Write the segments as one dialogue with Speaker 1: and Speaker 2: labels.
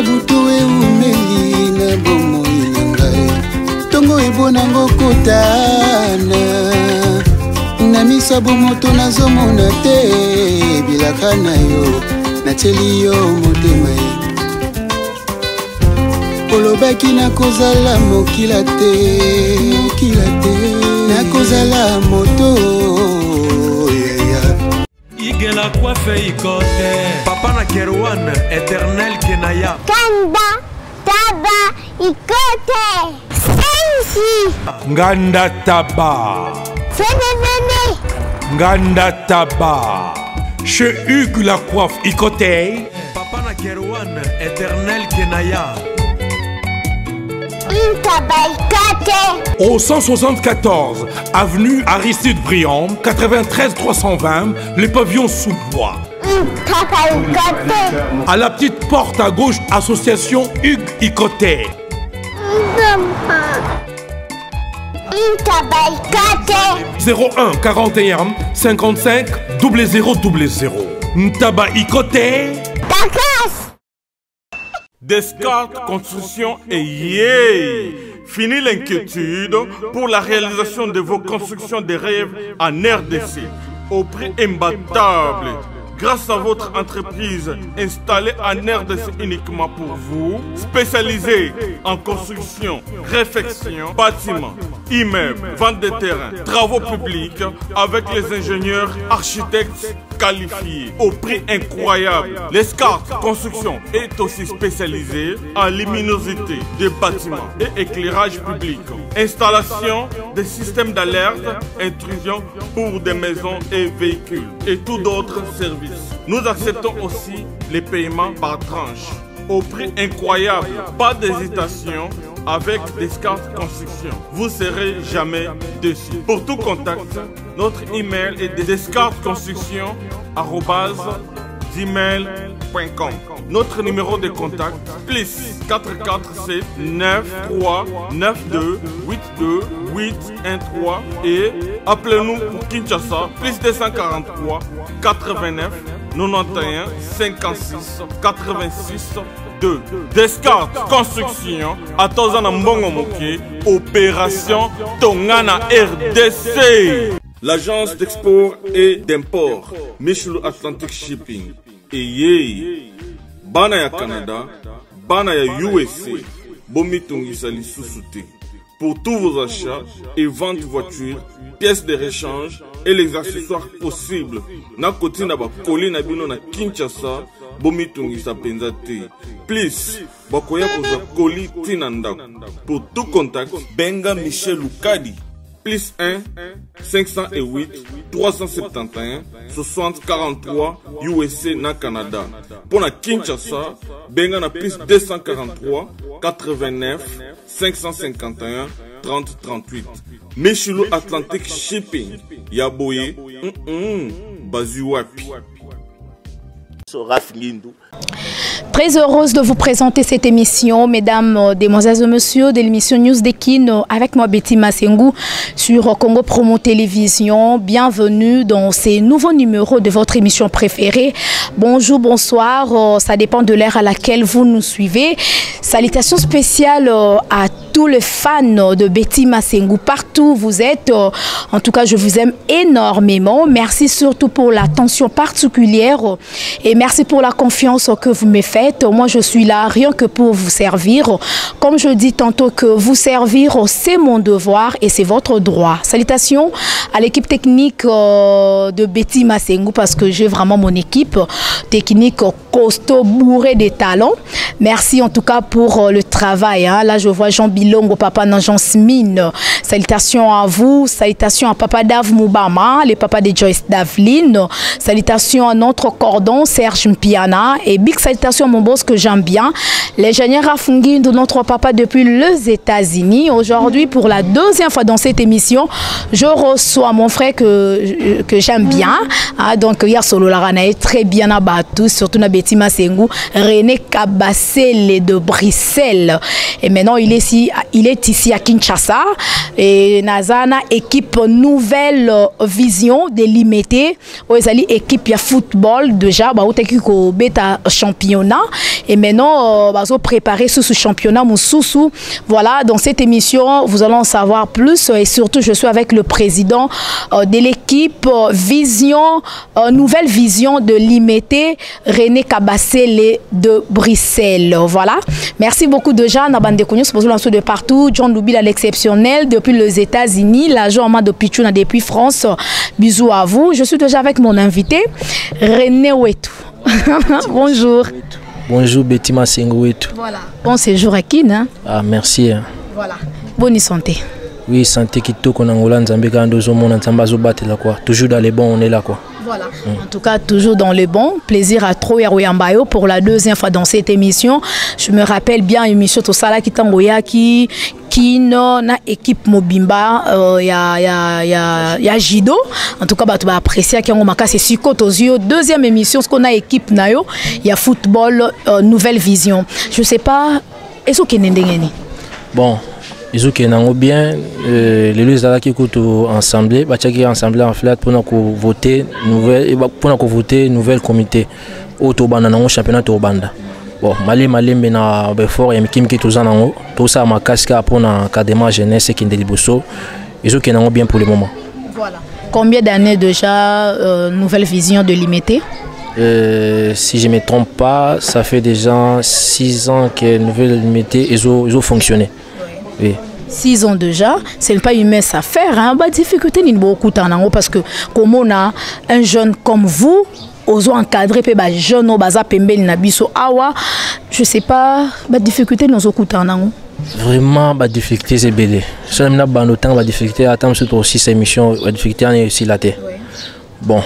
Speaker 1: butu eumeli na bomoi na ngai tongo ebonango kotana na misabu moto nazomona te bilaka na yo nateli yo motema olobaki nakozala mokila te nakozala moto
Speaker 2: Igela coiffe ikote Papa na Kerouan éternel Kenaya
Speaker 3: Kanda taba ikote Sensi
Speaker 2: Nganda taba
Speaker 3: Fenenene
Speaker 2: Nganda taba Chez Hugues la coiffe ikote Papa na Kerouan éternel Kenaya Au 174 avenue Aristide Briand, 93 320, les pavillons sous bois. À la petite porte à gauche, association Hugues Ikoté. 01 41 55 0000. Ntaba Ikoté. Descartes Construction et yeah! Fini l'inquiétude pour la réalisation de vos constructions de rêves en RDC au prix imbattable. Grâce à votre entreprise installée en RDC uniquement pour vous, spécialisée en construction, réfection, bâtiments, immeubles, vente de terrains, travaux publics avec les ingénieurs architectes qualifiés au prix incroyable. Descartes Construction est aussi spécialisée en luminosité des bâtiments et éclairage public, installation des systèmes d'alerte, intrusion pour des maisons et véhicules et tout d'autres services. Nous acceptons aussi les paiements par tranche au prix incroyable. Pas d'hésitation avec Descartes Construction. Vous ne serez jamais déçus. Pour tout contact, notre email est descartesconstruction@gmail.com. Notre numéro de contact plus 447 93 92 82 813 et appelez-nous pour Kinshasa plus 243 89 91 56 86 2. Descartes Construction à Tozana Mbongo Moké, opération Tongana RDC. L'agence d'export et d'import Michelo Atlantic Shipping et yé bana ya Canada, bana ya USA, bomi tongisa lisusu te. Pour tous vos achats et ventes de voitures, pièces de rechange et les accessoires possibles. Na koti na ba koli na bino na Kinshasa, bomi tongisa penza te. Please, bakoya kozwa koli tina ndako. Pour tout contact, benga Michel Lukadi. Plus 1 508 371 60 43 USA na Canada. Pour la Kinshasa, benga na plus 243 89 551 30 38. Michelo Atlantic Shipping. Yaboye, Bazuapi.
Speaker 4: Très heureuse de vous présenter cette émission, mesdames, demoiselles et messieurs, de l'émission News Dekin avec moi Betty Masengu sur Congo Promo Télévision. Bienvenue dans ces nouveaux numéros de votre émission préférée. Bonjour, bonsoir, ça dépend de l'heure à laquelle vous nous suivez. Salutations spéciales à tous les fans de Betty Masengu, partout où vous êtes. En tout cas, je vous aime énormément. Merci surtout pour l'attention particulière et merci pour la confiance que vous me faites. Moi, je suis là rien que pour vous servir. Comme je dis tantôt que vous servir, c'est mon devoir et c'est votre droit. Salutations à l'équipe technique de Betty Masengu parce que j'ai vraiment mon équipe technique costaud, bourré de talents. Merci en tout cas pour le travail. Hein. Là, je vois Jean Bilongo, papa Nanjans Mine. Salutations à vous. Salutations à papa Dave Moubama, les papas de Joyce Davline. Salutations à notre cordon, Serge Mpiana. Et big salutations à mon boss que j'aime bien, l'ingénieur Afungi de notre papa depuis les États-Unis. Aujourd'hui, pour la deuxième fois dans cette émission, je reçois mon frère que j'aime bien. Ah, donc, hier, Solo Larana est très bien abattu, surtout na Betty Masengu, René Kabassele de Bruxelles. Et maintenant, il est ici il est ici à Kinshasa et Nazana équipe Nouvelle Vision délimitée Oezali équipe ya football déjà ba oteki ko beta championnat et maintenant bazo préparer ce championnat Moussoussou. Voilà, dans cette émission vous allons en savoir plus et surtout je suis avec le président de l'équipe Vision Nouvelle Vision de l'IMT René Kabassele de Bruxelles. Voilà, merci beaucoup déjà Nabande Konyo de partout. John Loubil à l'exceptionnel depuis les États-Unis, l'agent de Pichouna depuis France. Bisous à vous. Je suis déjà avec mon invité René Ouetou. Bonjour.
Speaker 5: Bonjour Betty Masengo Ouetou.
Speaker 4: Voilà. Bon séjour à Kin. Hein?
Speaker 5: Ah merci.
Speaker 4: Voilà. Bonne santé.
Speaker 5: Oui, santé qui toque en Angola, Nzambé Gando Zomon, Nzambazo Batte là quoi. Toujours dans les bons, on est là quoi.
Speaker 4: Voilà. En tout cas, toujours dans les bons. Plaisir à trop Yarouyambayo pour la deuxième fois dans cette émission. Je me rappelle bien émission Tosala qui t'envoya qui na équipe Mobimba ya Jido. En tout cas, bah tu vas apprécier qui on m'a cassé Sikotozio. Deuxième émission, ce qu'on a équipe nayo, il y a football Nouvelle Vision. Je sais pas, est-ce que n'endengeni? Bon.
Speaker 5: Ils ont bien les deux qui écoutent ensemble, qui ensemble en fait pour voter nouvelle comité autobanda dans championnat autobanda. Bon, Mali mais na fort et Kim qui tous en tout ça ma casque pour na cadre jeunesse qui ndeliboso. Ils ont bien pour le moment.
Speaker 4: Voilà. Combien d'années déjà Nouvelle Vision de l'IMT?
Speaker 5: Si je ne me trompe pas, ça fait déjà 6 ans que Nouvelle l'IMT ils ont fonctionné. Oui.
Speaker 4: 6 ans déjà, ce n'est pas une mince affaire. Hein? Bah, difficulté ni beaucoup de parce que comme on a un jeune comme vous, oso encadré pe ba jeune au baza pembeli na biso awa, je sais pas, bah difficulté nous okutana.
Speaker 5: Vraiment bah difficulté c'est belé. Ça n'a pas autant bah difficulté attendre surtout aussi ces émissions, bah difficulté on est aussi là terre. Bon.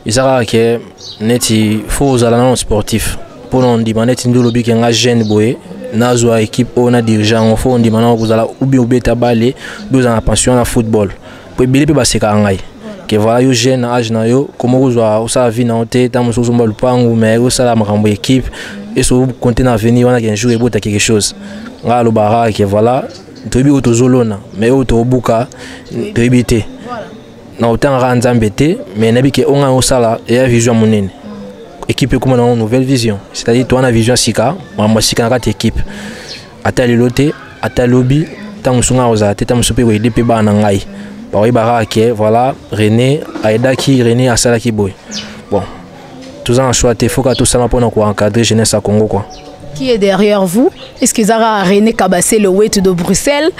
Speaker 5: Ils ont que net il faut aux allant sportif. Pour nous demander si nous lobby qu'un jeune boy nazo équipe on a dirigeant on faut on demande vous allez ou beta balé deux ans pension à football pour bilé pe baseka ngai que voilà yo jeune âge na yo comment vous ça vie na hote tam so mba lupangu mais yo sala makambo équipe et so compter na venir on a un jour et bota quelque chose ngalo bara que voilà tobi otozolona mais otobuka tobité na autant ranzambete mais nabi que on a osala et vision monene équipe comme une Nouvelle Vision, c'est-à-dire toi on a vision sika, moi sika na équipe. Ata lilote, ata lobby, tant sunga oza, tant musope we DP ba na ngai. Ba we bara ke voilà, René aida ki René asala ki boy. Bon. Tous en choix te faut que tout ça pour encadrer jeunesse à Congo quoi.
Speaker 4: Qui est derrière vous? Est-ce que Zara René Kabassele Ouetou de Bruxelles?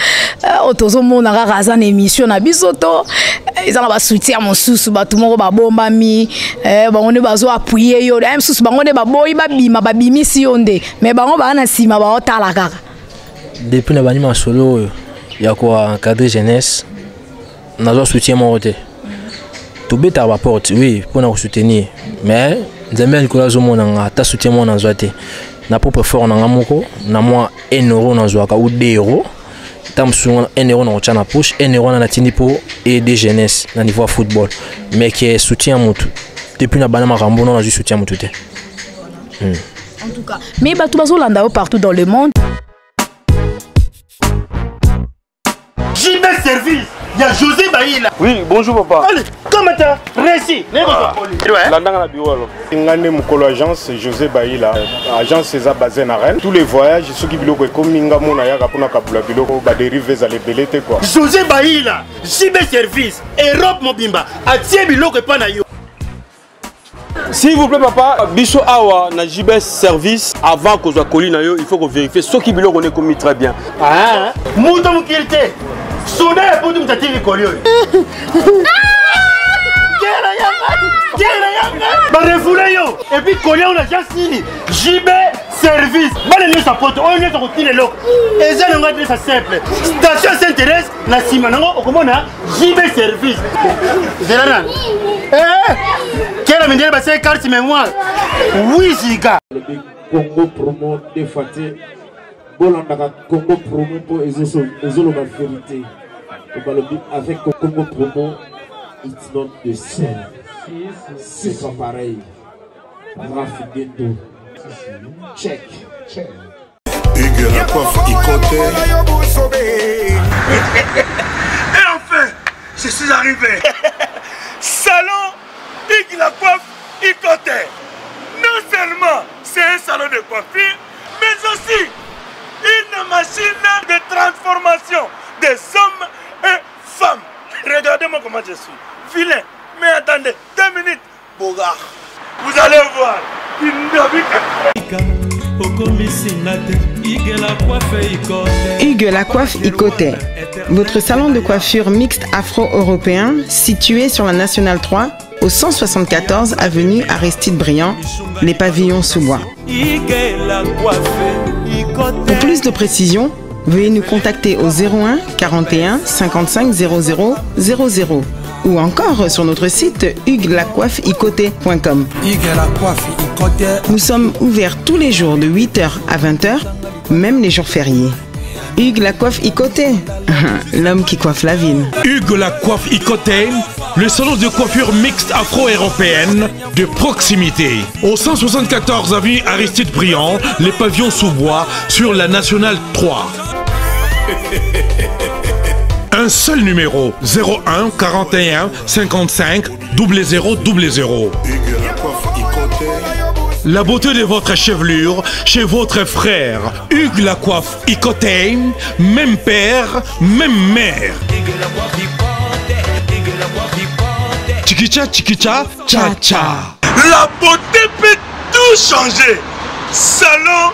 Speaker 4: Otozo mon ara razan émission na bisoto. Ils ont soutien mon sous tout le monde ba bomba mi on est bazo appuyer yo même sous on est ba boy ba bimi si onde mais ba on ba na sima ba otala kaka.
Speaker 5: Depuis na banima solo ya quoi encadrer jeunesse na soutien mon côté. Tout beta ba porte oui pour nous soutenir mais nzembe Nicolas Zomonanga ta soutien mon na zoate. Na propre fort na ngamoko na moi 1 euro na zoaka ou 2 euros tam sur 1 euro na chana push 1 euro na tindi pour aider jeunesse na niveau football mais qui soutient mutu depuis na bana makambo na soutien mutu te.
Speaker 4: En tout cas mais ba tout bazolanda partout dans le monde.
Speaker 6: JB Service, il y a José Baïla.
Speaker 2: Oui, bonjour papa.
Speaker 6: Allez, comment t'as réussi?
Speaker 2: Landanga na bureau alors.
Speaker 7: Ngane mukolo agence José Baïla, agence César basée na Rennes. Tous les voyages ceux qui biloko comme ninga mona yaka pona kabula biloko ba dériver za lebelete quoi.
Speaker 6: José Baïla, JB Service, Europe Mobimba, atie biloko pa na yo.
Speaker 2: S'il vous plaît papa, biso awa na JB Service avant que soit colis na yo, il faut qu'on vérifie ce qui biloko on est commis très bien.
Speaker 6: Ah, muto mukilité. Soda pour tout tati colio. Ba refoulé yo et puis colio on a déjà signé JB Service. Ba le sa porte, on est sur le lo. Et ça on va dire ça simple. Station s'intéresse la sima nango okomona JB Service. Zelana. Quelle minute ba c'est carte mémoire. Oui giga.
Speaker 8: Congo promo de Faté. Bolanda Congo promo pour ezolo la vérité. Avec Congo promo, it's not the same. C'est pas pareil. Check.
Speaker 9: Hugues la coiffe Ikote.
Speaker 6: Et enfin, je suis arrivé. Salon Hugues la coiffe Ikote. Non seulement c'est un salon de coiffure, mais aussi une machine de transformation des hommes et femmes. Regardez-moi comment je suis. Vilain. Mais attendez, 2 minutes. Bogart. Vous allez voir.
Speaker 10: Hugues la coiffe Ikote. Votre salon de coiffure mixte afro-européen situé sur la Nationale 3 au 174 avenue Aristide Briand, les pavillons sous bois. Pour plus de précisions, veuillez nous contacter au 01 41 55 00 00 ou encore sur notre site huguelacoiffeikote.com. Nous sommes ouverts tous les jours de 8h à 20h, même les jours fériés. Hugues la coiffe Ikote, l'homme qui coiffe la ville.
Speaker 11: Hugues la coiffe Ikote, le salon de coiffure mixte afro-européenne de proximité. Au 174 avenue Aristide Briand, les pavillons sous bois sur la Nationale 3. Un seul numéro, 01 41 55 00 00. La beauté de votre chevelure chez votre frère. Hugues la coiffe Ikote, même père, même mère. Chikicha, chikicha, cha cha.
Speaker 6: La beauté peut tout changer. Salon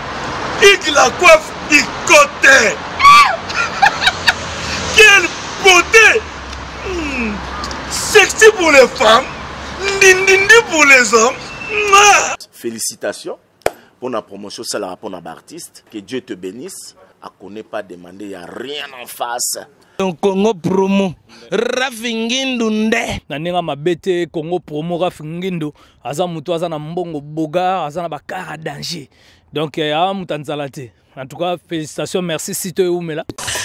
Speaker 6: Hugues la coiffe Ikote. Quelle beauté! Sexy pour les femmes, dindindi pour les hommes.
Speaker 12: Félicitations pour la promotion, c'est la pour l'artiste. Que Dieu te bénisse. À connaît pas demander, il n'y a rien en face.
Speaker 13: Congo promo Rafingindu nde naninga mabete Congo promo Rafingindu aza mutu aza na mbongo boga aza na bakara danger donc a mutanzala te. En tout cas, félicitations, merci Sito Oumela.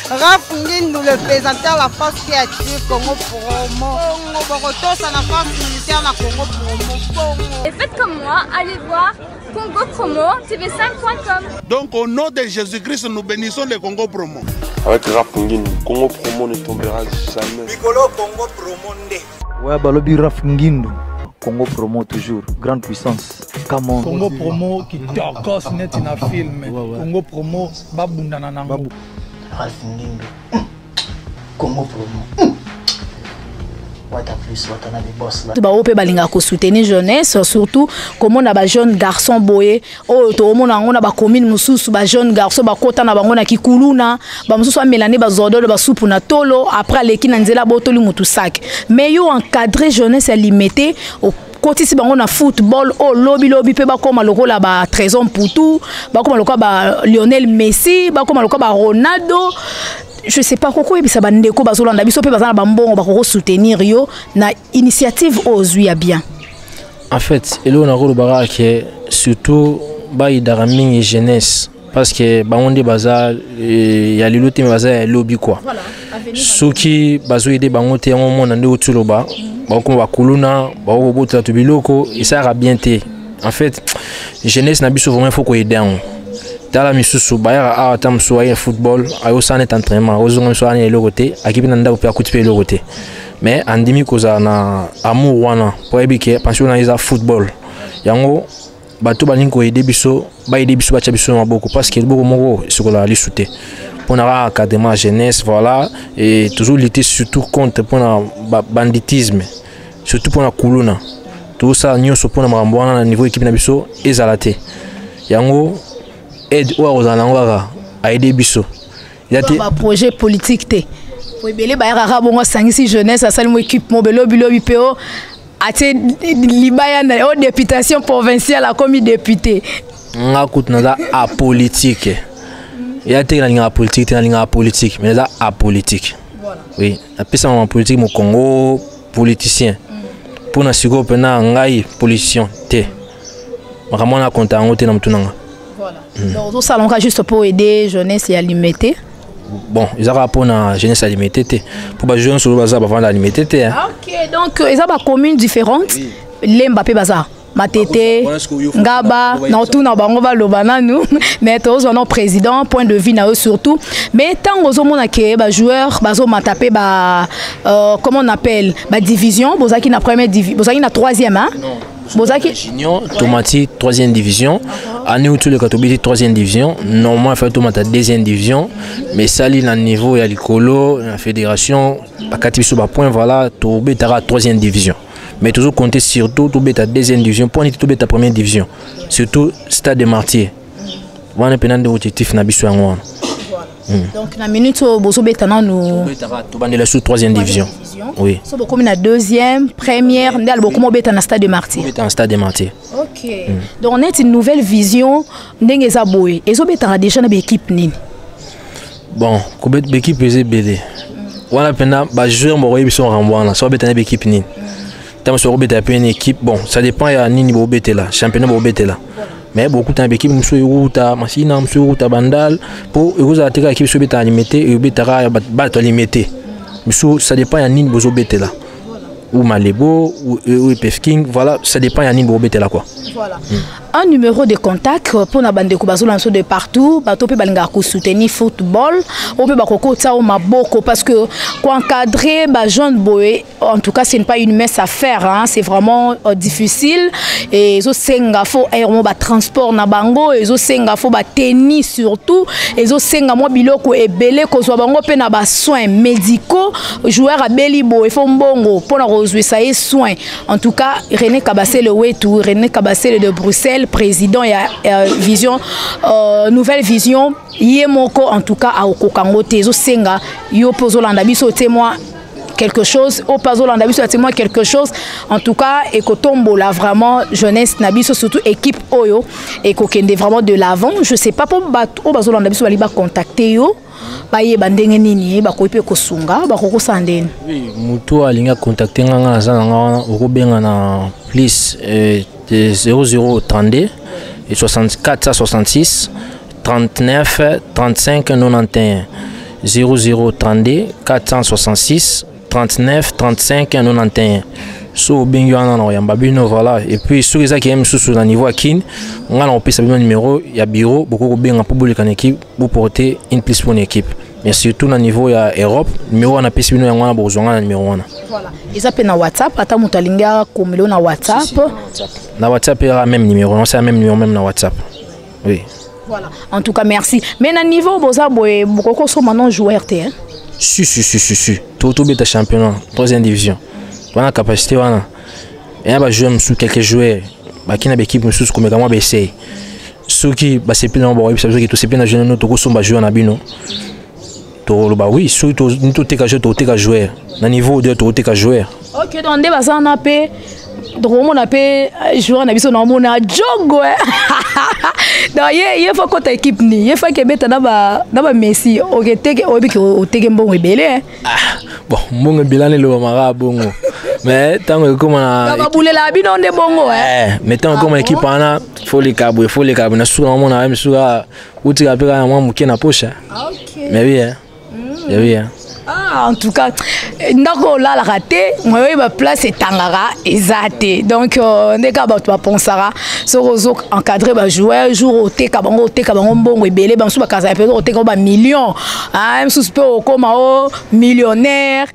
Speaker 14: Rafingindu, le présentateur la force créative Congo promo. Boroto, ça la force militaire na Congo promo.
Speaker 15: Et faites comme moi, allez voir Congo promo tv5.com.
Speaker 16: Donc au nom de Jésus-Christ, nous bénissons le Congo promo.
Speaker 17: Avec Rafingindu, Congo promo ne tombera jamais.
Speaker 6: Piccolo Congo promo nde.
Speaker 18: Ouais, balobi Rafingindu. Congo promo toujours, grande puissance.
Speaker 19: Congo promo qui t'orcos net in a film. Congo promo babunda nanango.
Speaker 20: Rafingindu. Congo promo.
Speaker 4: Baope balinga ko soutenir jeunesse surtout comme on a ba jeune garçon boye o to mona ngona ba commune mususu ba jeune garçon ba kota na bango na kikuluna ba mususu amelane ba zodo ba soupu na tolo après leki na nzela botoli mutu sac mais yo encadrer jeunesse limité au côté si bango na football o lobby pe ba koma lokola ba Trésor Mputu ba koma lokola ba Lionel Messi ba koma lokola ba Ronaldo. Je sais pas pourquoi ça va ndeko bazolanda biso pe bazana bambongo ba ko soutenir yo na initiative ozui bien.
Speaker 5: En fait, elo na rolo bara que surtout ba idarami jeunesse parce que ba onde baza ya lilote baza lobby quoi. Voilà, soki bazo aider bango te ngo na ndo tuloba ba ko ba kuluna ba ko bota to biloko et ça va bien te. En fait, jeunesse na biso vraiment faut ko aider on. Dans la misusu bayara a tam soye football ayo sanet entraînement ozonga soye le côté akipi nanda ko pa kutupe le côté mais andimi koza na amour wana po ebike passion na iza football yango bato balingo aider biso ba aider biso ba chabiso maboko parce que beaucoup moko sokola li souté pour na académie jeunesse voilà et toujours lutter surtout contre pour na banditisme surtout pour na kuluna tout ça nyoso pour na mambo na niveau équipe na biso ezalate yango aide ou aux alangwara à aider biso. Il y a des
Speaker 4: projets politiques te. Pour belé ba rara bongo sangisi jeunesse asali mo équipe mo belobi PO ate libaya na députation provinciale a comme député.
Speaker 5: Nga kutna a politique. Il y a des gens politique te na politique mais ça a politique. Voilà. Oui, la pesa en politique mo Congo politicien. Pour na siko pena ngai politicien te. Makamona konta ngote na mtunanga.
Speaker 4: Voilà. Donc, tout ça, on juste pour aider jeunesse et alimenter.
Speaker 5: Bon, ils ont rapport à jeunesse alimenter. Pour les jeunes sur le bazar, avant d'alimenter.
Speaker 4: Ok, donc ils ont des communes différentes. Les Mbappé Bazar. Matete Ngaba na tout na bango ba lobana nous mais tous on président point de vue na eux surtout mais tant aux hommes que ba joueur bazo mataper ba comment on appelle ba division bozaki na première division bozaki na troisième hein bozaki
Speaker 5: junior tomati troisième division année où tous les katobiti troisième division normalement fait tomata deuxième division mais sali na niveau ya likolo la fédération bakati biso ba point voilà to betara troisième division. Mais toujours compter surtout tout bêta deuxième division pour tout bêta première division surtout Stade des Martyrs voilà pendant des objectifs na biso ngwana
Speaker 4: donc na minute bozo bêta na nous
Speaker 5: to bandela sous troisième division oui
Speaker 4: so beaucoup na deuxième première ndal beaucoup bêta na Stade des Martyrs
Speaker 5: bêta na Stade des Martyrs
Speaker 4: OK donc on a une nouvelle vision ndenge za boye ezo bêta déjà na équipe nini
Speaker 5: bon ko bêta équipe pesé belé voilà pendant ba joueur mo royebi son rambwana so bêta na équipe nini tant sur une équipe bon ça dépend ya nini bo bete là championnat bo bete là mais beaucoup de équipe muso yuta machina muso yuta bandal pour euza teka équipe so beta limité et beta ba to limité muso ça dépend ya nini bozo bete là ou Malebo ou Pefking voilà ça dépend ya nini bo bete là quoi
Speaker 4: voilà un numéro de contact pour na bande ko bazo lancer de partout bato pe balinga ko soutenir football on peut ba koko tsa o maboko parce que quoi encadrer ba jeune boy en tout cas ce n'est pas une mince affaire hein c'est vraiment difficile et zo senga fo aéro ba transport na bango et zo senga fo ba tennis surtout et zo senga mo biloko ebele ko zo bango pe na ba soins médicaux joueur a beli boy fo mbongo pour na rozwe ça est soins en tout cas René Kabasele Wetu René Kabasele de Bruxelles président ya vision nouvelle vision yemoko en tout cas a okokango tezo senga yo pozolanda biso témoin quelque chose au pazolanda biso témoin quelque chose en tout cas et kotombola vraiment jeunesse nabiso surtout équipe oyo et kokende vraiment de l'avant je sais pas pour au bazolanda biso bali ba contacter yo baye bandenge nini ba ko pe kosunga ba ko sandene
Speaker 5: oui muto alinga contacter nganga zanga okobenga na please 0032 et 64 66 39 35 91 0032 466 39 35 91 so bengi wana na yamba bino voilà et puis sur les qui aiment sous le niveau akin on a on peut savoir numéro il y a bureau beaucoup ko benga pour public en équipe pour porter une plus pour une équipe mais surtout na niveau ya Europe numéro on a pesi bino ngana bozonga na numéro wana
Speaker 4: voilà ils appellent na WhatsApp ata mutalinga komelo na WhatsApp
Speaker 5: na WhatsApp il y a même numéro on c'est même numéro même na WhatsApp oui
Speaker 4: voilà en tout cas merci mais na niveau boza boye bokoko so maintenant joueur te hein
Speaker 5: si tout beta championnat troisième division wana capacité wana et ba jouer sous quelques joueurs ba kina ba équipe sous comme moi ba essayer ceux qui ba c'est plein ba ça qui tout c'est plein na jeune to ko so ba jouer na bino to lo ba oui sous to te ka joueur na niveau de to te ka joueur
Speaker 4: OK donc ndé ba ça na pe donc on a pe joueur na biso na mona jogo donc il faut que ta équipe ni il faut que beta na ba Messi OK teke obiki o teke mbongo ebele
Speaker 5: bon mbongo bilane lo mara bongo mais tango comme na
Speaker 4: ba bulela bino nde bongo
Speaker 5: mais tango comme équipe ana faut les cabou na sous na mona même sous uti ka peka na mwa muke na poche
Speaker 4: OK
Speaker 5: mais oui oui
Speaker 4: ah en tout cas ndako la raté moi ba place etangara ezate donc ndeka ba to pensara so rozo encadrer ba joueur jour oteka bango mbongo ebele ba suba kaza pe oteka ba millions ah même sous pe okoma o millionnaire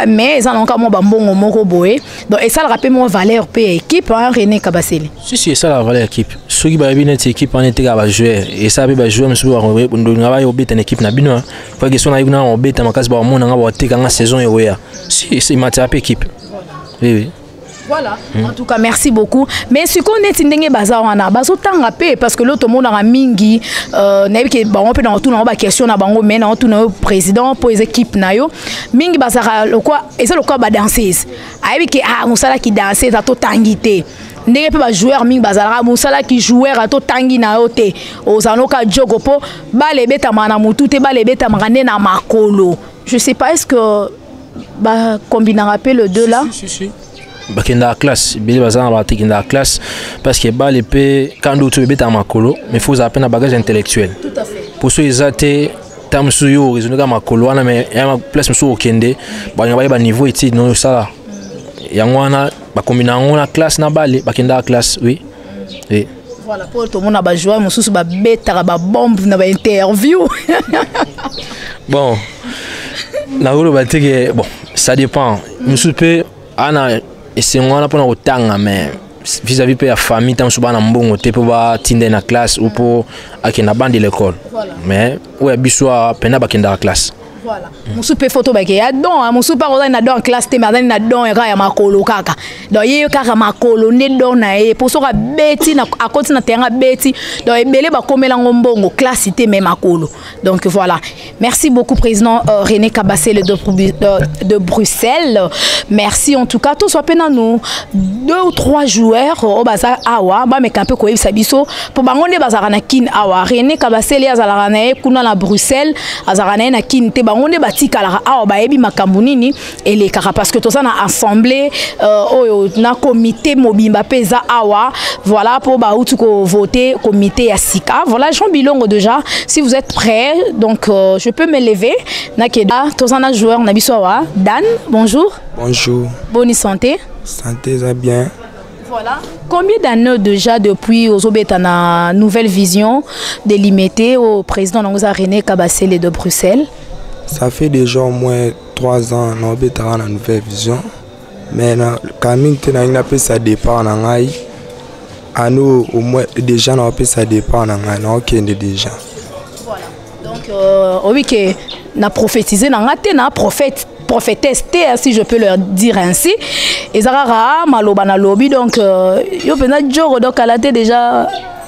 Speaker 4: mais ça n'ont pas mon bambon moko boé donc et ça le rappelle mon valeur pe équipe hein René Kabasele
Speaker 5: si ça la valeur équipe ceux qui ba bien cette équipe on était ba joueur et ça ba joueur monsieur on va obéter une équipe na bino faut que son na bino on beta makasi ba mona nga ba teka nga saison yo ya si c'est matière équipe oui
Speaker 4: voilà en tout cas merci beaucoup mais ce qu'on est ndenge baza wana bazo tanga pe parce que l'autre monde na mingi na bi ke bango pe na tout na ba question na bango mais na tout na président pour les équipes na yo mingi baza le quoi et ça le quoi ba danseuse ayebi ke musala ki danser ta to tangité ndenge pe ba joueur mingi bazala musala ki joueur to tangi na yo te ozanoka jogo po ba le beta mana mutu te ba le beta mangane na makolo je sais pas est-ce que ba combiner rappel le deux là
Speaker 5: si bakenda classe bili bazana ba tekenda classe parce que ba l'épée quand d'autres bébé ta makolo mais faut appeler un bagage intellectuel
Speaker 4: tout à fait
Speaker 5: pour ceux izate tamsu yo raisonner ka makolo wana mais ya place muso okende ba ngaba ba niveau étude non ça là ya ngwana bakombina yango na classe na bale bakenda classe oui. Oui.
Speaker 4: Voilà, pour tout le monde a joué, mon sous bêta, bombe, na interview.
Speaker 5: Bon, la bon, ça dépend. Monsieur peut, ana, et c'est moi pour autant, mais vis-à-vis de la famille, tant souvent en bon, tu peux pas tinder na classe ou pour akina bande de l'école. Mais ouais, bisous, pena bakenda la classe.
Speaker 4: Voilà. Musu pe photo bake ya don, musu pa ko na don classe te mais na don era ya makolo kaka. Donc ye kaka makolo ne don na e pour so ka beti na akoti na terrain beti. Donc ebele ba komela ngombongo classe te même makolo. Donc voilà. Merci beaucoup président René Kabasele de Bruxelles. Merci en tout cas tous soit pena nous 2 ou 3 joueurs au baza awa ba me kampe ko yebisa biso pour bangonde bazara na kin awa René Kabasele azala na e kuna na Bruxelles azara na kin te on est bâti kala awa baebi makambo nini ele kaka parce que tout ça na assemblée na comité mobimba peza awa voilà pour ba utu ko voter comité ya sika voilà Jean Bilongo déjà si vous êtes prêts donc je peux me lever na keda tous na joueur na biso awa Dan bonjour.
Speaker 9: Bonjour.
Speaker 4: Bonne santé.
Speaker 9: Santé ça bien.
Speaker 4: Voilà. Combien d'années déjà depuis Ozobeta na nouvelle vision délimitée au président René Kabasele de Bruxelles?
Speaker 9: Ça fait déjà au moins 3 ans que nous avons une nouvelle vision. Mais quand nous avons ça départ, nous au moins déjà nous avons ça départ, nous avons déjà.
Speaker 4: Voilà. Donc, oui, que nous prophétisé, nous avons prophétesse, si je peux leur dire ainsi. Et ça a maloba na lobby, donc yo pena joro donc à la tête déjà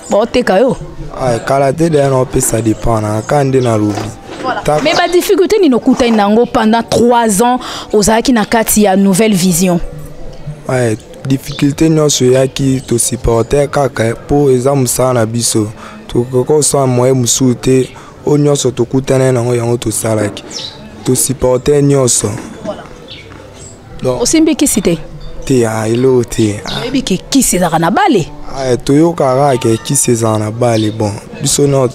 Speaker 4: bon te kayo.
Speaker 9: Ah, kalaté déjà nous avons ça départ, quand on est na lobby.
Speaker 4: Voilà. Mais la difficulté ni no kuta inango pendant 3 ans aux aki na kati ya nouvelle vision.
Speaker 9: Ouais, difficulté non so yaki to supporter kaka pour exam ça na biso. To ko so moye musute o nyoso to kuta na ngo yango to salaki. To supporter nyoso.
Speaker 4: Voilà. Donc osimbi kisite.
Speaker 9: Te a ilo te.
Speaker 4: Ebi ki kiseza na bale.
Speaker 9: Ah, to yo kara ke kiseza na bale bon. Biso no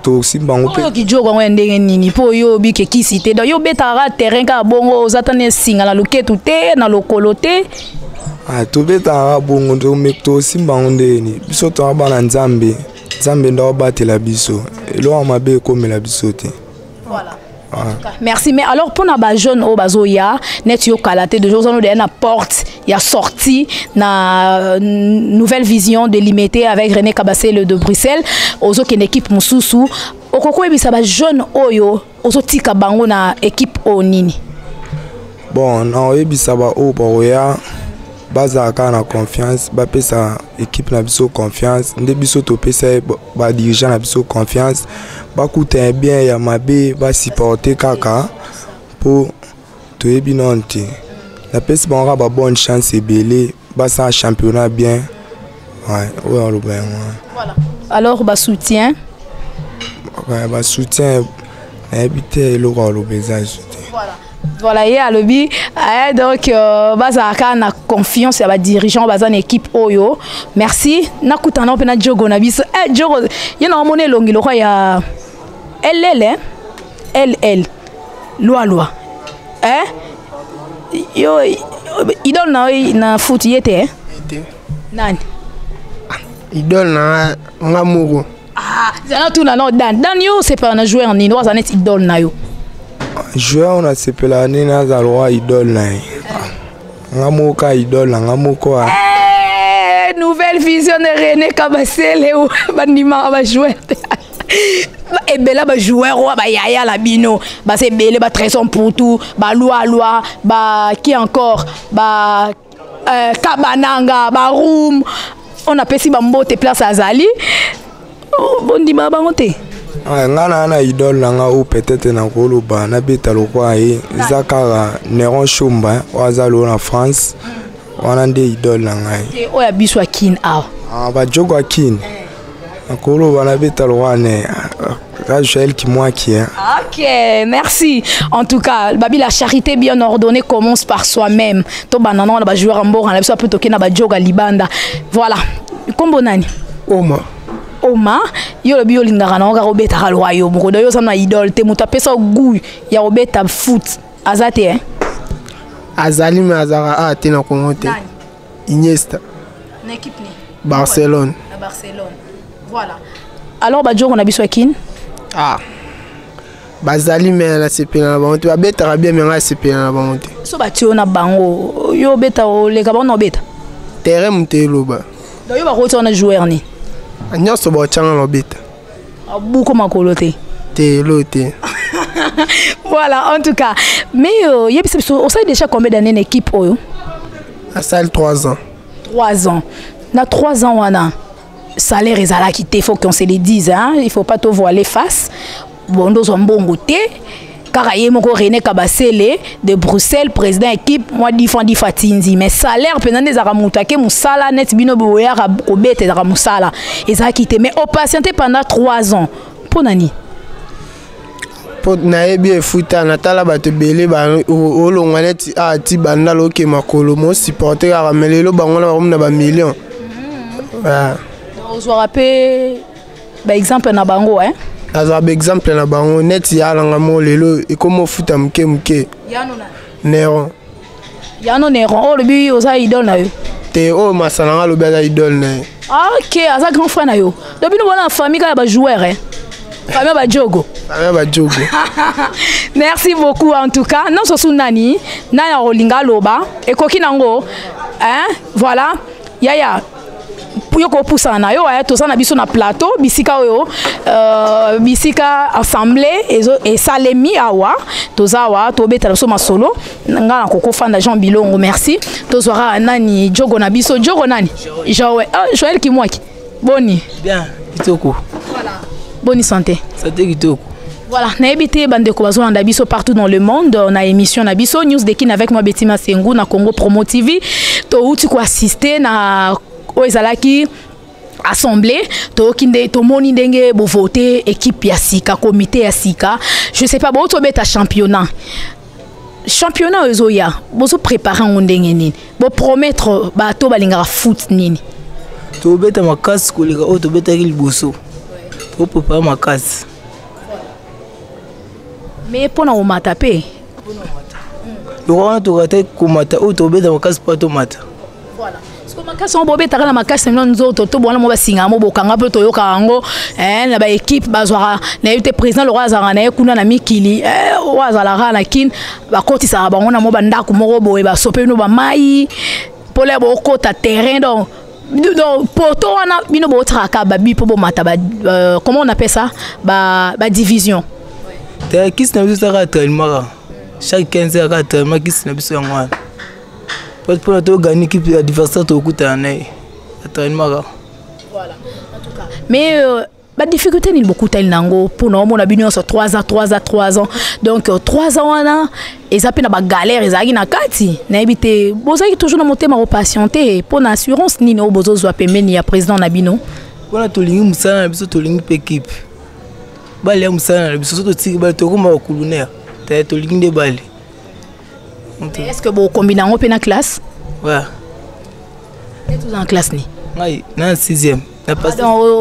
Speaker 9: aussi bango
Speaker 4: pe ki jogo ngende nini po yo bi ke kisite do yo betara terrain ka bongo ozatane singa na loketu te na lokolo te
Speaker 9: ah to betara bongo to mekto aussi bango ndeni biso to abana nzambe ndo batela biso elo amabe komela biso te.
Speaker 4: Voilà. Merci. Mais alors pour na ba jeune au bazoya net yo kalaté de jours on de na porte il y a sorti na nouvelle vision délimitée avec René Kabasele de Bruxelles ozo ken équipe mususu okoko ebisa ba jeune oyo ozo tika bango na équipe onini.
Speaker 9: Bon na ebisa ba o boya bazaka na confiance ba pesa équipe na biso confiance nde biso to pesa ba dirigeant na biso confiance ba kuta bien ya mabe ba supporter kaka pour to ebi nonte la pesa ba ba bonne chance ebele ba sa championnat bien ouais ouais le bien
Speaker 4: voilà alors ba soutien
Speaker 9: ouais ba soutien habiter le rôle bezage
Speaker 4: voilà. Voilà, il y a le bi. Donc, bazaka na confiance à la dirigeant, bazan équipe Oyo. Merci. Na kutana pena jogo na biso. Jogo, il y a un monnaie longue, le roi ya LL. Loi. Yo, idol na foot yete Nani?
Speaker 21: Idol na ngamugo.
Speaker 4: Ah, zana tu na no Dan yo c'est pas un joueur en inoise anet idol na yo.
Speaker 9: Joueur on a sepela nina za roi idole na ngamoka idole ngamoko
Speaker 4: nouvelle vision de René Kabasele ou bandima ba joueur et bela ba joueur ou ba yaya la bino ba c'est belé ba tresson pour tout ba loi ba qui encore ba kabananga ba room on a pesi ba mbote place azali bondima ba monte.
Speaker 9: Ngana na idole nanga ou peut-être na koloba na beta lokwa zakara Neron Chomba wazalo na France wana nde idole nanga
Speaker 4: o ya biswa kin a
Speaker 9: ba jogo kin na koloba na beta lokwa ne Rachel qui moi qui
Speaker 4: OK, merci. En tout cas, babi la charité bien ordonnée commence par soi-même. To banana na ba joueur mbora na biso peut toke na ba jogo libanda. Voilà. Kombo nani? Oma yo lobi olingaka na obeta ka royo mokodo yo sana idole te muta pesa goût ya obeta foot azate
Speaker 21: azali me azara a te na kongo te Iniesta.
Speaker 4: Une équipe ni
Speaker 21: Barcelone.
Speaker 4: À Barcelone. Voilà. Alors Badjo on a biso kin.
Speaker 21: Ah. Bazali mais la CP na bango. Ba beta bien mais la CP na bango.
Speaker 4: So batio na bango. Yo beta o le kabon no beta.
Speaker 21: Terrain mutelo ba.
Speaker 4: Donc yo ba roti on a joueur ni.
Speaker 21: Nyoso ba changa no beta.
Speaker 4: Abuko makolote.
Speaker 21: Te lote.
Speaker 4: Voilà, en tout cas. Mais on sait déjà combien d'années une équipe oyo?
Speaker 21: À salle 3 ans.
Speaker 4: 3 ans. Dans 3 ans, on a salaire et salaire quitté, il faut qu'on se le dise. Hein? Il ne faut pas te voiler face. Bon, nous sommes bon côté. Car il y a René Kabasele de Bruxelles, président équipe, moi défends Fatinzi. Mais salaire, pendant des aramutake, Moussala, net bino boya, obete, aramusala. Et ça a quitté. Mais on patienté pendant 3 ans. Pour Nani?
Speaker 21: Naebi futa natala bato belé ba olongwaneti a ti banda loke makolo mo supporter a ramelelo bangona ba ba million. Ah.
Speaker 4: On se rappelle ba exemple na bango hein.
Speaker 21: Aza ba exemple na bango net ya langa mo lelo e komo futa mke.
Speaker 4: Yano na.
Speaker 21: Nero.
Speaker 4: Yano Nero o lebi oza idole na yo.
Speaker 21: Te o masalanga lobi aza idole na.
Speaker 4: Ah OK, aza grand frère na yo. Depuis nous voilà en famille ka ba joueur hein. Famille ba Jogo. Merci beaucoup en tout cas. Non so sunani na ya rolinga loba e koki nango hein voilà yaya puyo ko poussa na yo aya to sana biso na plateau bisika oyo bisika assemblée et salemi awa tozawa to beta so masolo nga na koko fanda Jean Bilongo merci to zora nani Jogo na biso Jogo nani Joël Kimwaki boni
Speaker 20: bien kitoko
Speaker 4: voilà bonne santé.
Speaker 20: Santé kitoko.
Speaker 4: Voilà, na ebité bandeko bazona ndabiso partout dans le monde, on a émission nabiso News Dekin avec moi Betty Masengu na Congo Promo TV. To uti ko assister na oezalaki assemblée, to kinde to moni ndenge bo voter équipe ya sika, comité ya sika. Je sais pas bo to beta championnat. Championnat ezoya, bo so préparer on ndenge nini. Bo promettre ba to balinga foot nini.
Speaker 20: To beta makasi ko leka o to beta ki liboso. To préparer makasi.
Speaker 4: Mais pour nous mataper.
Speaker 20: Voilà.
Speaker 4: Parce que bobé tara na makasi non nzoto to bona mo basinga mo bokanga pe to yoka ngo na ba équipe bazwara na yete président le roi zanga na kuna na mikili wazala ra na kin ba koti sa ba ngona mo banda ku mo boye ba sope no ba mai pour les bokota terrain donc poto wana bino bo traka ba bi po bo mata ba comment on appelle ça ba division.
Speaker 20: Qui n'a pas ça tellement chaque 15 heures tellement qui n'a pas ça moi pour te gagner équipe adversaire to kuta na tellement
Speaker 4: voilà en tout cas mais ba difficulté ni beaucoup tel nango pour nous on a bino sur 3 ans donc 3 ans wana et ça pe na ba galère ezaki na kati na ebité bozaki toujours na monter ma patienter pour na assurance ni no bozo zo pemeni ya président na bino
Speaker 20: pour to lingi musana na biso to lingi équipe bale ya musana na biso to tiki bale to koma kulunea to lingi de bale.
Speaker 4: Est-ce que vous combinez en open classe?
Speaker 20: Ouais.
Speaker 4: Vous êtes en classe ni?
Speaker 20: Oui, dans 6e.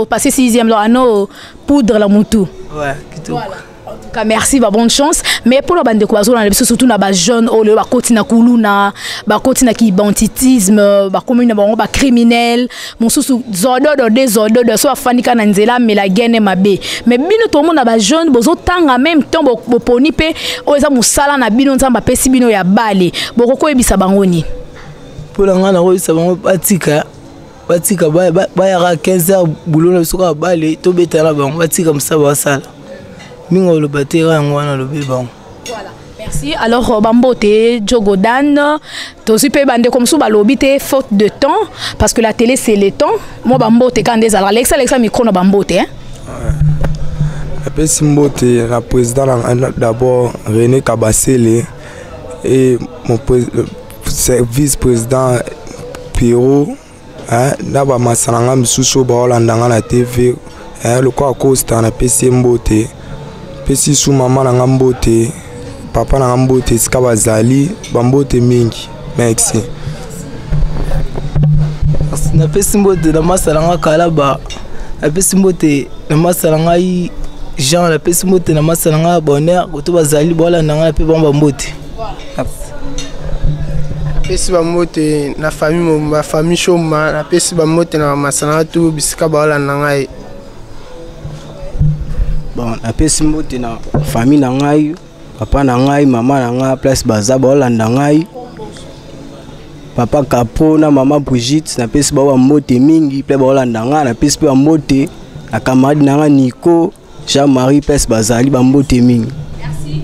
Speaker 4: Passé 6e là, no poudre la moutou.
Speaker 20: Ouais,
Speaker 4: voilà. En tout cas, merci, bonne chance. Mais pour la bande de Kwazo, on a surtout na jeune au le bakoti na kuluna, bakoti na ki banditisme, bakomi na bango ba criminel, mon sous zodo de so afanika na nzela mais la gene mabe. Mais bino to monde na jeune bozo tanga même temps bo poni pe o eza musala na bino nzamba pesi bino ya bale. Bokoko ebisa bango ni.
Speaker 20: Pour la ngana ko isa bango batika ba ya 15 heures boulot na soka bale to betala bango batika musaba wasala.
Speaker 4: Voilà, merci. Alors, Bambote, Jogo Dan, tu peux bander comme ça, balobite, faute de temps, parce que la télé c'est le temps. Moi, Bambote, quand des Alexa, micro na Bambote, hein.
Speaker 9: Après Simbote, la présidente d'abord René Kabasele et mon vice-président Pierrot, hein, d'abord Massalanga Msuso Baolandanga la TV, hein, le quoi Costa na PC Mbote. Pesi sous maman na ngambote papa na ngambote sikabazali bambote mingi merci
Speaker 20: na pesi mbote na masalanga kalaba na pesi mbote na masalanga yi Jean na pesi mbote na masalanga bonheur ko to bazali bola nanga pe bamba mbote
Speaker 21: napesi bamote na famille Choma, napesi bamote na masana tu bisika baolanda ngai.
Speaker 1: Bon, napesi mote na famille na ngai, papa na ngai, mama na ngai, place baza baolanda ngai. Papa Capo na mama Brigitte, napesi bamote mingi, place baolanda ngai, napesi pe bamote na camarade na ngai Nico, Jean-Marie, place bazali bamote mingi.
Speaker 22: Merci.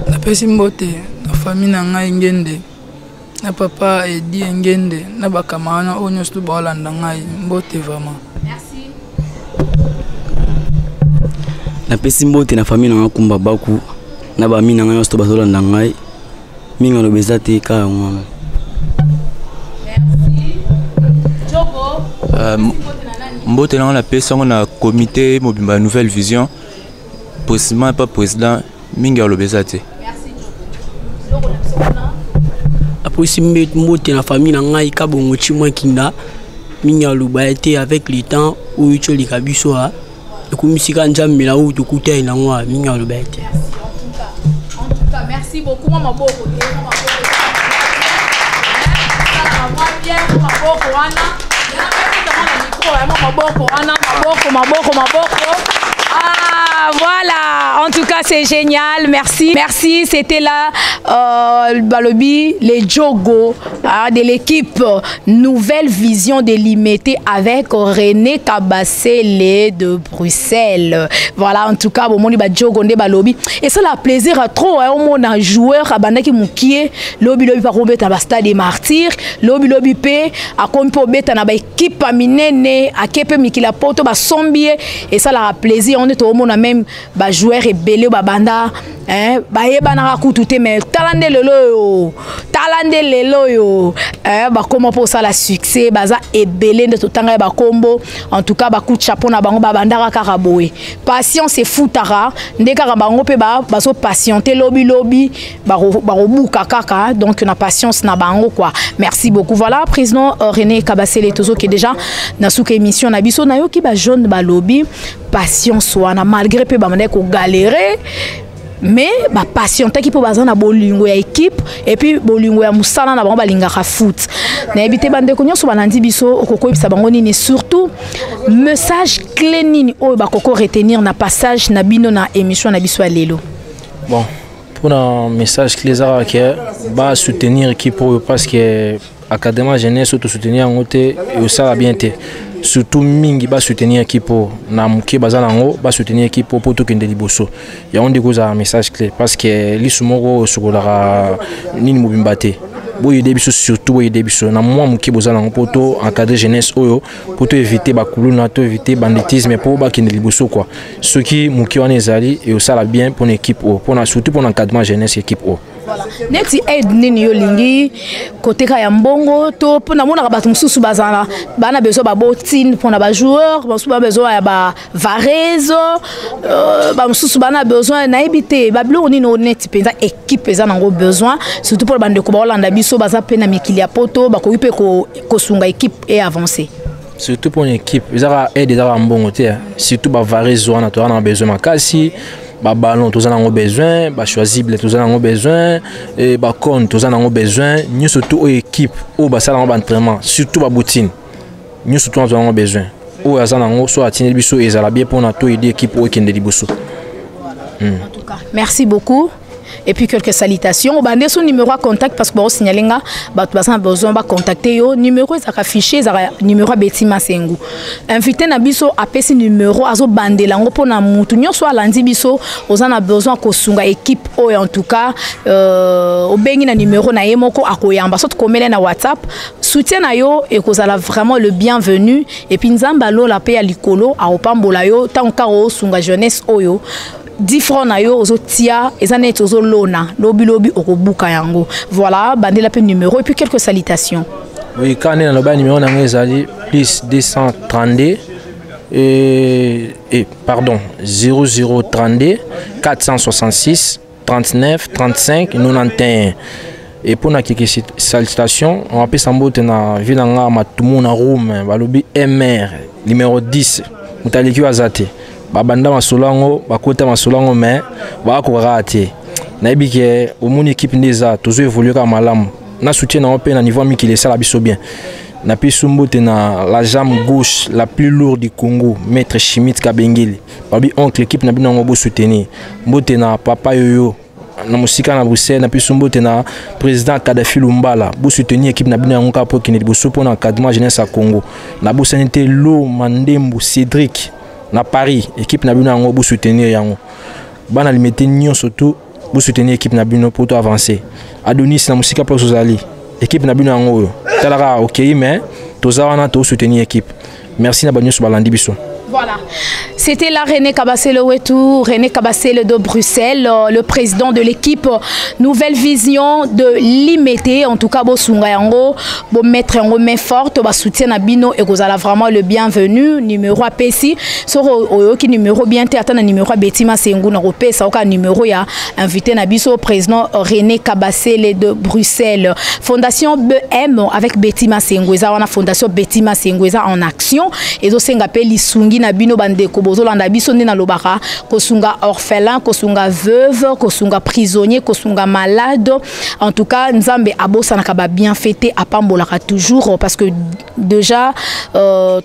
Speaker 22: Napesi mote na famille na ngai ngende. Na papa Edi ngende, na bakamana onyo stu baolanda ngai, mbote vraiment. Merci.
Speaker 1: Napesi mbote na famille na Kumba Baku na ba mina ngai sto bazolanda ngai minga no bezate ka ngwa.
Speaker 22: Merci. Jogo.
Speaker 23: Mbote na la personne na comité mobimba nouvelle vision possiblement pas président minga lo bezate.
Speaker 22: Merci Jogo.
Speaker 1: Après mbote na famille na ngai ka bongo chimwa kinda minga lo ba été avec le temps où tu li kabiso ha. Merci
Speaker 4: beaucoup, maman Boko. Ah, voilà, en tout cas c'est génial, merci. Merci, c'était là Balobi, les Jogo de l'équipe Nouvelle Vision délimitée avec René Kabassele de Bruxelles. Voilà, en tout cas, bon, on est Jogo de Balobi. Et ça a plaisir à trop, hein, on a un joueur, Abandaki Moukié, Lobi Lobi par Robert à Stade des Martyrs, Lobi Lobi P, à Compo Beta, à équipe à Minene, à Kepe Mikila Poto, à Sombier, et ça a plaisir, on est au monde même, joueur et belé, Banda, hein, Bayebana Rakoutouté, mais talande lelo yo, comment pour ça la succès, baza et belé de tout temps, combo, en tout cas, coup de chapeau na bango, Bandara Karaboé. Patience et foutara, ndeka bango pe baso patienter lobby, barobu kakaka, donc na patience na bango quoi. Merci beaucoup. Voilà, président René Kabassele Tozo qui est déjà dans souka émission na biso na yo ki ba jaune ba lobby, patience wana malgré pe ba mane ko galérer. Mais ba patienter qui peut baza na bolingo ya équipe et puis bolingo ya musala na bango balingaka foot. Na ebité bande ko nyonso balandi biso okoko ebisa bango nini surtout message clé nini o ba koko retenir na passage na bino na émission na biso lelo.
Speaker 5: Bon, pour un message clé ça que ba soutenir équipe parce que académie jeunesse surtout soutenir en côté et ça bien été. Surtout mingi ba soutenir équipe na muke bazana ngo ba soutenir équipe pour tout kende liboso ya on dégoza un message clé parce que lisumoko sokola nini mobimbate boye debiso surtout boye debiso na moi muke bozana ngo poto encadrer jeunesse oyo pour éviter ba kuluna to éviter banditisme pour ba kende liboso quoi ce qui muke wana ezali et ça la bien pour une équipe pour surtout pour l'encadrement jeunesse équipe
Speaker 4: voilà neti aide nini yo lingi côté ka ya mbongo to pona mona ka batu mususu bazana bana bezo ba botine pona ba joueur mususu ba bezo ya ba varezo ba mususu bana besoin na ebité ba bilo nini honnête penza équipe eza nango besoin surtout pour bande ko ba Holanda biso baza pena mikili ya poto ba ko ipe ko sunga équipe et avancer
Speaker 5: surtout pour une équipe ezara aide ezara mbongo te surtout ba varezo na to na besoin makasi ba ballon tous en ont besoin, ba choisible tous en ont besoin et ba con tous en ont besoin, nous surtout équipe ou ba salle d'entraînement, surtout ba boutine. Nous surtout en avons besoin. Ou azana ngo so atine biso ezala bien pour na to aider équipe ou kende liboso.
Speaker 4: En tout cas, merci beaucoup. Et puis quelques salutations. Bah, son numéro à contact parce que bon signalinga, bah tu as besoin de contacter yo. Numéro est affiché, numéro Betty Masengu. Invité na biso apesi numéro azo bandela ngo pona mutu nyonso alandi biso ozana besoin ko sunga équipe o en tout cas obengi na numéro na yemoko akoyamba so komela na WhatsApp. Soutien na yo et kozala vraiment le bienvenu et puis nzamba lo la pe ya likolo a opambola yo tant ka o sunga jeunesse oyo. 10 francs na yo ozo tia ezanet ozo lona lobi lobi okobuka yango voilà bandela pe numéro et puis quelques salutations.
Speaker 5: Oui quand on a le numéro na ngezali plus 232 et pardon 0032 466 39 35 91 et pour na quelques salutations on appelle sambote na vilanga matumu na room balobi MR numéro 10 mutaliki wazate babanda masolango bakota masolango mais bakoka te na ebike omoni équipe ndeza tozo évoluer ka malamu na soutien na pe na niveau mi qui laisse la biso bien. Na pi sumbote na la jambe gauche la plus lourde du Congo, maître Chimit Kabengeli. Babi oncle équipe na bino ngo soutenir. Mbote na papa yoyo na musika na Bruxelles na pi sumbote na président Kadhafi Lumbala, bo soutenir équipe na bino ngo kapo ki ne boso pour encadrement jeunesse à Congo. Na bo sanité Lo Mandembu Cédric na Paris, équipe na bino ngo bo soutenir yango. Bana limité nyon surtout bo soutenir équipe na bino pour avancer. Adonis na musika pour Sozali. Équipe na bino ngo talara OK mais tozawana to soutenir équipe. Merci na banyo balandi biso.
Speaker 4: Voilà, c'était la René Kabasele Wetou, René Kabasele de Bruxelles, le président de l'équipe Nouvelle Vision de l'Imete. En tout cas, bo sunga yango, bo mettre en main forte, ba soutien à Bino et Gozala vraiment le bienvenu. Numéro APC, sur qui numéro bien attend numéro Betima Sengu na Europé, ça aucun numéro ya invité na biso président René Kabasele de Bruxelles. Fondation BM avec Betima Sengu, ça on a fondation Betima Sengu en action et do senga pe lisungi na bino bandeko bozolanda biso na lobaka kosunga orphelin kosunga veuve kosunga prisonnier kosunga malade. En tout cas nzambe abosa na kaba bien fêté apambolaka toujours parce que déjà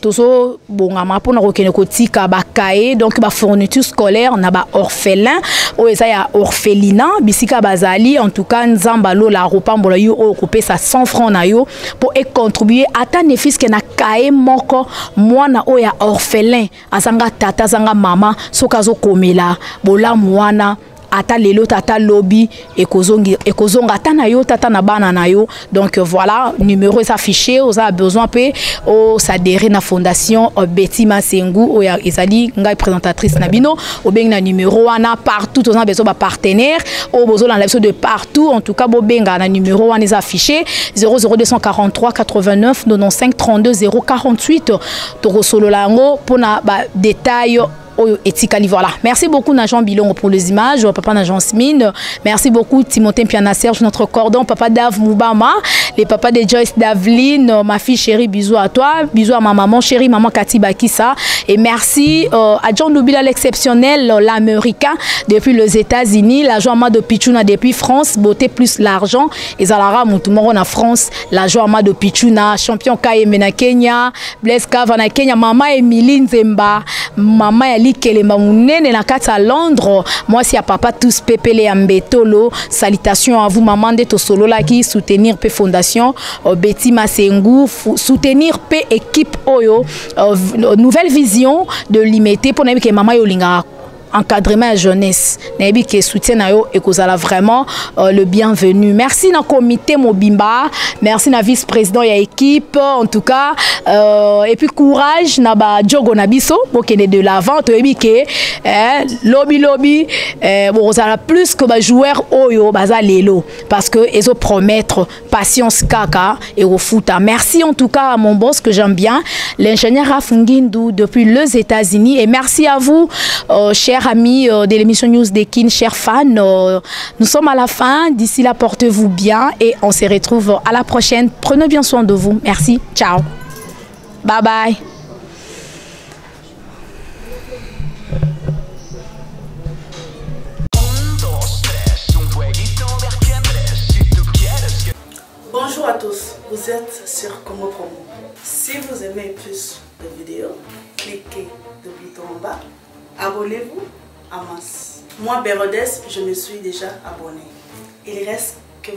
Speaker 4: tozo bongama pona kokene kotika ba cahier donc ba fourniture scolaire na ba orphelin o eza ya orphelinat bisika bazali. En tout cas nzamba lo la repambola yo o kopesa 100 francs na yo pour contribuer ata ne fiske na cahier moko mwana o ya orphelin azanga tata zanga mama sokazo komela bola mwana ata lelo tata lobby ekozonga ata na yo tata na bana na yo. Donc voilà, numéro est affiché, vous avez besoin pe o s'adhérer na fondation Betima Sengu o ya ezali ngai présentatrice na bino o benga numéro wana partout, vous avez besoin ba partenaire o besoin la de partout. En tout cas bo benga na numéro wana est affiché 00243 89 95 32 048 to solo lango pona ba détail. Voilà. Merci beaucoup Najan Bilongo pour les images, papa Najan Smine. Merci beaucoup Timothée Piana Serge, notre cordon, papa Dave Moubama, les papas de Joyce Davline, ma fille chérie, bisous à toi, bisous à ma maman chérie, maman Cathy Bakissa. Et merci à John Lubila l'exceptionnel, l'américain depuis les États-Unis, la joie de Pichuna depuis France, beauté plus l'argent. Et Zalara Moutoumoro en France, la joie de Pichuna, champion Kayemena Kenya, Blaise Kavana Kenya, maman Emily Nzemba, maman Kelemba Mounene na kata Londres. Moi si à papa tous pepele ambetolo. Salutations à vous maman de Tosolo là qui soutenir P Fondation Betima Sengu, soutenir P équipe Oyo Nouvelle Vision de l'Imete pour que maman yolinga encadrement à jeunesse nabi que soutien na yo et kozala vraiment le bienvenu. Merci na comité Mobimba, merci na vice-président ya équipe en tout cas et puis courage na ba jogo na biso bokene de l'avant to ebi que lobby bon kozala plus que ba joueur oyo baza lelo parce que ezo promettre patience kaka et au foot. Merci en tout cas à mon boss que j'aime bien, l'ingénieur Rafungindu depuis les États-Unis, et merci à vous chers amis de l'émission News des Kin, chers fans. Nous sommes à la fin. D'ici là, portez-vous bien et on se retrouve à la prochaine. Prenez bien soin de vous. Merci. Ciao. Bye bye.
Speaker 2: Bonjour à tous, vous êtes sur Congo Promo. Si vous aimez plus de vidéos, cliquez le bouton en bas. Abonnez-vous à masse. Moi, Bérodès, je me suis déjà abonné. Il reste que...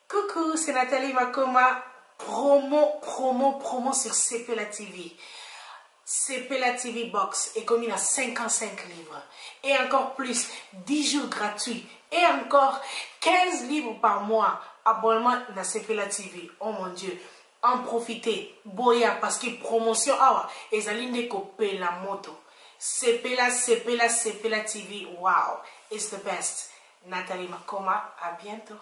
Speaker 2: Coucou, c'est Nathalie Makoma, promo sur CPLA TV. CPLA TV Box est commis à 55 livres. Et encore plus, 10 jours gratuits. Et encore 15 livres par mois. Abonnement à CPLA TV. Oh mon Dieu. En profitez. Boya, parce que promotion, et Zaline copier la moto. CPLA TV. Wow. It's the best. Nathalie Makoma, à bientôt.